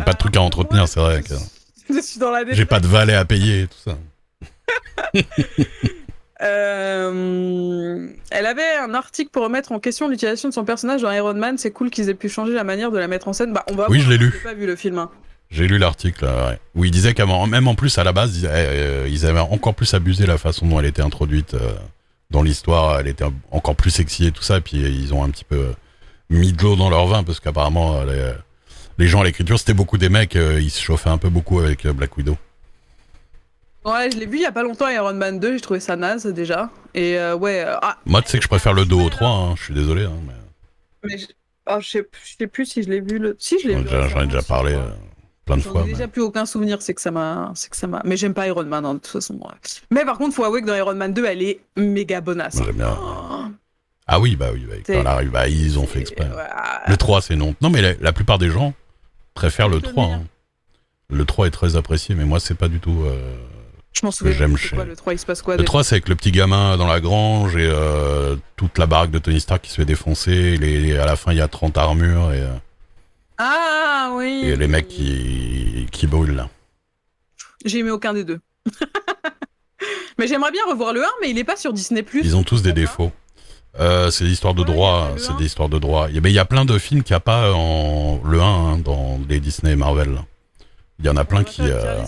pas de trucs à entretenir, c'est vrai. Je suis dans la détresse. J'ai pas de valet à payer et tout ça. Elle avait un article pour remettre en question l'utilisation de son personnage dans Iron Man. C'est cool qu'ils aient pu changer la manière de la mettre en scène. Bah, on va Oui, voir. je l'ai lu. J'ai pas vu le film. Hein. J'ai lu l'article, ouais. Où il disait qu'avant, même en plus à la base, ils avaient encore plus abusé la façon dont elle était introduite dans l'histoire. Elle était encore plus sexy et tout ça. Et puis ils ont un petit peu mis de l'eau dans leur vin parce qu'apparemment les gens à l'écriture, c'était beaucoup des mecs. Ils se chauffaient un peu beaucoup avec Black Widow. Ouais, je l'ai vu il y a pas longtemps, Iron Man 2, j'ai trouvé ça naze déjà. Et ouais. Moi, tu sais que je préfère le 2 au 3, hein, je suis désolé. Hein, mais je sais plus si je l'ai vu le. Si, je l'ai vu. J'en ai déjà parlé plein de fois. J'ai déjà plus aucun souvenir, c'est que ça m'a. Mais j'aime pas Iron Man, hein, de toute façon. Ouais. Mais par contre, faut avouer que dans Iron Man 2, elle est méga bonasse. Moi, j'aime bien. Oh. Ah oui, bah quand elle arrive, bah, ils ont fait exprès. Le 3, c'est non. Non, mais la plupart des gens préfèrent le 3. Hein. Le 3 est très apprécié, mais moi, c'est pas du tout. Je m'en souviens. J'aime quoi, le 3, il se passe quoi Le 3, c'est avec le petit gamin dans la grange et toute la baraque de Tony Stark qui se fait défoncer. À la fin, il y a 30 armures et. Ah oui. Et les mecs qui brûlent là. J'ai aimé aucun des deux. Mais j'aimerais bien revoir le 1, mais il est pas sur Disney+. Ils ont tous des défauts. C'est des histoires de droit. C'est des histoires de droit. Il y a plein de films qu'il n'y a pas en le 1 hein, dans les Disney et Marvel. Là. Il y en a plein qui.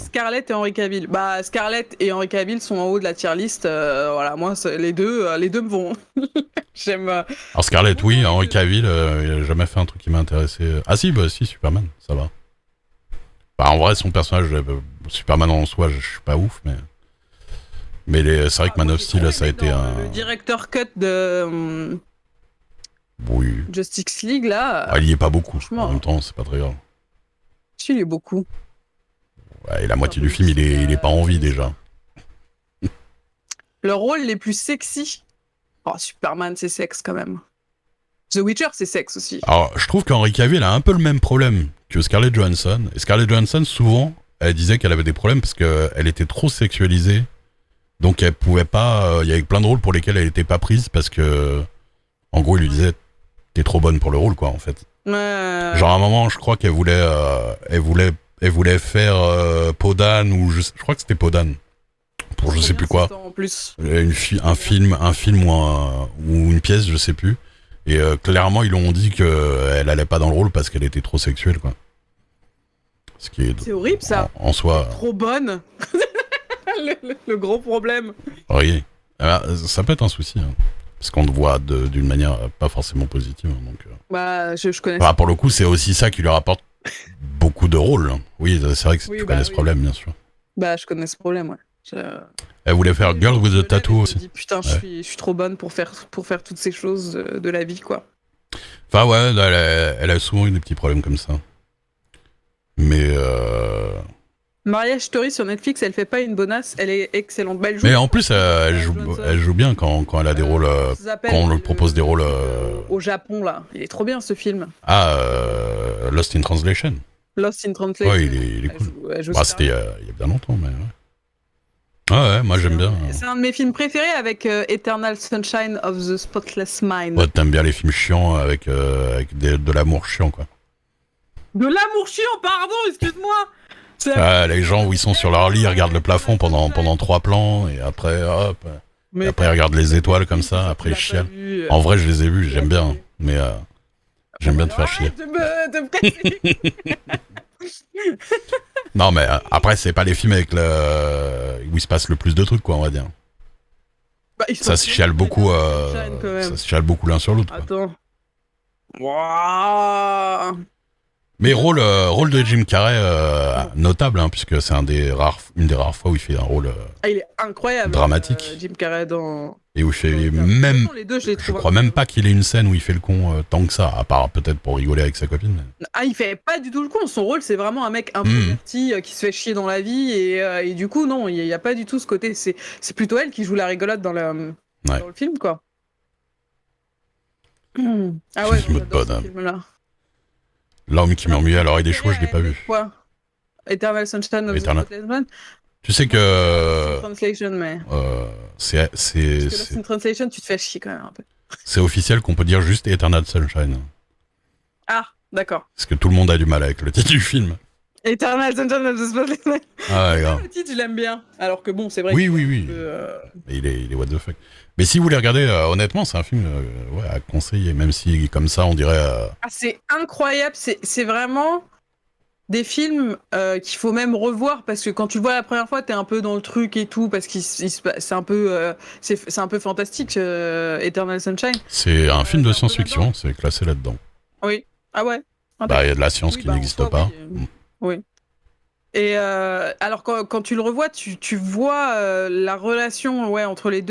Scarlett et Henry Cavill. Bah, Scarlett et Henry Cavill sont en haut de la tier list. Voilà, moi, les deux me vont. J'aime. Alors, Scarlett, oui, Henry Cavill, il a jamais fait un truc qui m'a intéressé. Ah, si, Superman, ça va. Bah, en vrai, son personnage, Superman en soi, je suis pas ouf, mais. Mais c'est vrai que Man of Steel, ça a été un. Le directeur cut de. Oui. Justice League, là. Ah, il y est pas beaucoup. En même temps, c'est pas très grave. Si, il est beaucoup. Ouais, et la moitié du film, il est pas en vie déjà. Le rôle les plus sexy. Oh, Superman, c'est sexe quand même. The Witcher, c'est sexe aussi. Alors, je trouve qu'Henry Cavill a un peu le même problème que Scarlett Johansson. Et Scarlett Johansson, souvent, elle disait qu'elle avait des problèmes parce qu'elle était trop sexualisée. Donc, elle pouvait pas. Il y avait plein de rôles pour lesquels elle était pas prise parce que. En gros, il lui disait t'es trop bonne pour le rôle, quoi, en fait. Genre, à un moment, je crois qu'elle voulait. Elle voulait faire Podane ou je crois que c'était Podane pour je sais plus quoi. En plus. Un film ou une pièce, je sais plus. Et clairement, ils l'ont dit qu'elle allait pas dans le rôle parce qu'elle était trop sexuelle, quoi. C'est horrible, ça. En soi. Trop bonne. le gros problème. Oui. Alors, ça peut être un souci. Hein. Parce qu'on te voit d'une manière pas forcément positive. Donc, bah, je connais. Bah, pour le coup, c'est aussi ça qui lui rapporte beaucoup de rôles. Oui, c'est vrai que tu connais ce problème, bien sûr. Bah, je connais ce problème, ouais. Elle voulait faire Girl with a Tattoo aussi. Dis, putain, je suis trop bonne pour faire toutes ces choses de la vie, quoi. Enfin, ouais, elle a souvent eu des petits problèmes comme ça. Mais. Mariage Story sur Netflix, elle fait pas une bonasse, elle est excellente. Bah, mais en plus, elle joue bien quand elle a des rôles. Quand on lui propose des rôles. Au Japon, là. Il est trop bien ce film. Ah, Lost in Translation. Lost in Translation. Ouais, il est cool. C'était il y a bien longtemps, mais. Ouais, moi j'aime bien. C'est un de mes films préférés avec Eternal Sunshine of the Spotless Mind. Ouais, t'aimes bien les films chiants avec de l'amour chiant, quoi. De l'amour chiant, pardon, excuse-moi. Ah, les gens où ils sont sur leur lit, ils regardent le plafond pendant 3 plans et après, hop. Et après, ils regardent les étoiles comme ça, après ils chialent. En vrai, je les ai vus, j'aime bien. Mais j'aime bien te faire chier. Non, mais après, c'est pas les films avec où il se passe le plus de trucs, quoi, on va dire. Bah, ça se chiale beaucoup, ça se chiale beaucoup l'un sur l'autre. Attends. Wow. Mais rôle de Jim Carrey notable, hein, puisque c'est une des rares fois où il fait un rôle il est incroyable, dramatique. Jim Carrey dans... Et où il fait même... Les deux, je crois même pas qu'il ait une scène où il fait le con tant que ça, à part peut-être pour rigoler avec sa copine. Ah, il fait pas du tout le con. Son rôle, c'est vraiment un mec introverti qui se fait chier dans la vie. Et du coup, non, il y a pas du tout ce côté. C'est plutôt elle qui joue la rigolote dans le film, quoi. Ah ouais, j'adore ce film-là. L'homme qui m'ennuyait à l'oreille des chevaux, je l'ai pas vu. Quoi? Eternal Sunshine of the Spotless Mind. Tu sais que... Translation, mais... Parce que Lost in Translation, tu te fais chier quand même un peu. C'est officiel qu'on peut dire juste Eternal Sunshine. Ah, d'accord. Parce que tout le monde a du mal avec le titre du film. Eternal Sunshine of the Spotless Mind. Ah ouais, grave. Le titre, je l'aime bien. Alors que bon, c'est vrai. Oui. Mais il est what the fuck. Mais si vous voulez regarder, honnêtement, c'est un film à conseiller, même si comme ça, on dirait. Ah, c'est incroyable. C'est vraiment des films qu'il faut même revoir parce que quand tu le vois la première fois, t'es un peu dans le truc et tout parce que c'est un peu c'est un peu fantastique. Eternal Sunshine. C'est un film de science-fiction, c'est classé là-dedans. Oui. Ah ouais. Bah, il y a de la science qui n'existe pas. Oui. Et alors quand tu le revois, tu vois la relation entre les deux.